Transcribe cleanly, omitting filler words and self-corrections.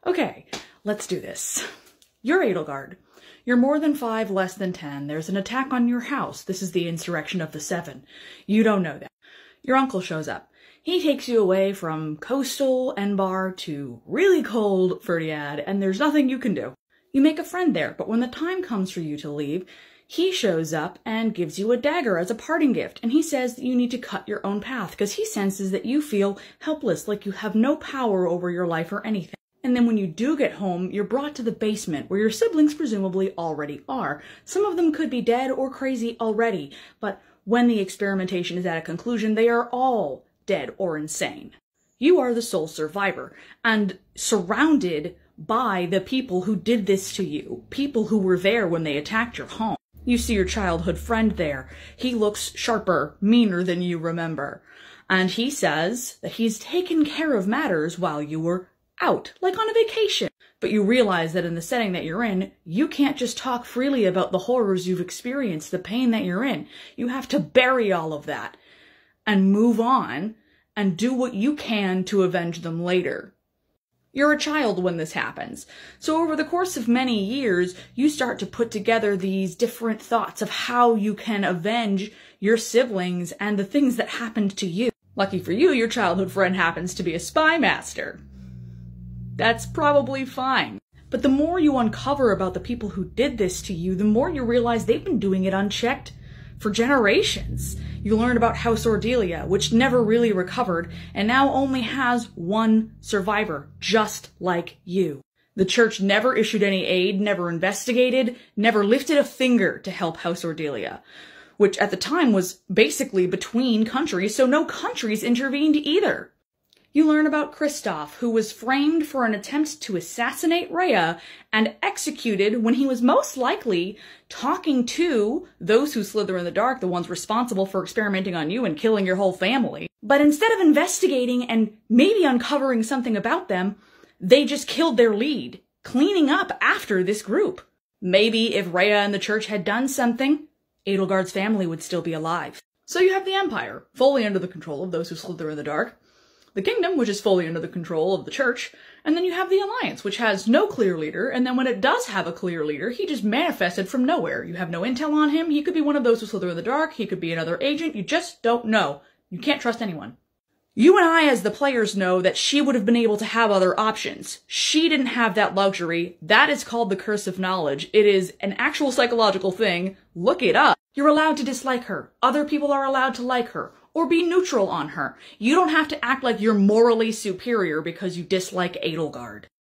Okay, let's do this. You're Edelgard. You're more than 5, less than 10. There's an attack on your house. This is the insurrection of the 7. You don't know that. Your uncle shows up. He takes you away from coastal Enbar to really cold Ferdiad, and there's nothing you can do. You make a friend there, but when the time comes for you to leave, he shows up and gives you a dagger as a parting gift, and he says that you need to cut your own path because he senses that you feel helpless, like you have no power over your life or anything. And then when you do get home, you're brought to the basement where your siblings presumably already are. Some of them could be dead or crazy already, but when the experimentation is at a conclusion, they are all dead or insane. You are the sole survivor and surrounded by the people who did this to you, people who were there when they attacked your home. You see your childhood friend there. He looks sharper, meaner than you remember. And he says that he's taken care of matters while you were out, like on a vacation. But you realize that in the setting that you're in, you can't just talk freely about the horrors you've experienced, the pain that you're in. You have to bury all of that and move on and do what you can to avenge them later. You're a child when this happens. So over the course of many years, you start to put together these different thoughts of how you can avenge your siblings and the things that happened to you. Lucky for you, your childhood friend happens to be a spy master. That's probably fine. But the more you uncover about the people who did this to you, the more you realize they've been doing it unchecked for generations. You learn about House Ordelia, which never really recovered, and now only has one survivor, just like you. The church never issued any aid, never investigated, never lifted a finger to help House Ordelia, which at the time was basically between countries, so no countries intervened either. You learn about Kristoff, who was framed for an attempt to assassinate Rhea and executed when he was most likely talking to those who slither in the dark, the ones responsible for experimenting on you and killing your whole family. But instead of investigating and maybe uncovering something about them, they just killed their lead, cleaning up after this group. Maybe if Rhea and the church had done something, Edelgard's family would still be alive. So you have the Empire, fully under the control of those who slither in the dark. The kingdom, which is fully under the control of the church, and then you have the alliance, which has no clear leader, and then when it does have a clear leader, he just manifested from nowhere. You have no intel on him, he could be one of those who slither in the dark, he could be another agent, you just don't know. You can't trust anyone. You and I, as the players, know that she would have been able to have other options. She didn't have that luxury. That is called the curse of knowledge. It is an actual psychological thing. Look it up. You're allowed to dislike her. Other people are allowed to like her. Or be neutral on her. You don't have to act like you're morally superior because you dislike Edelgard.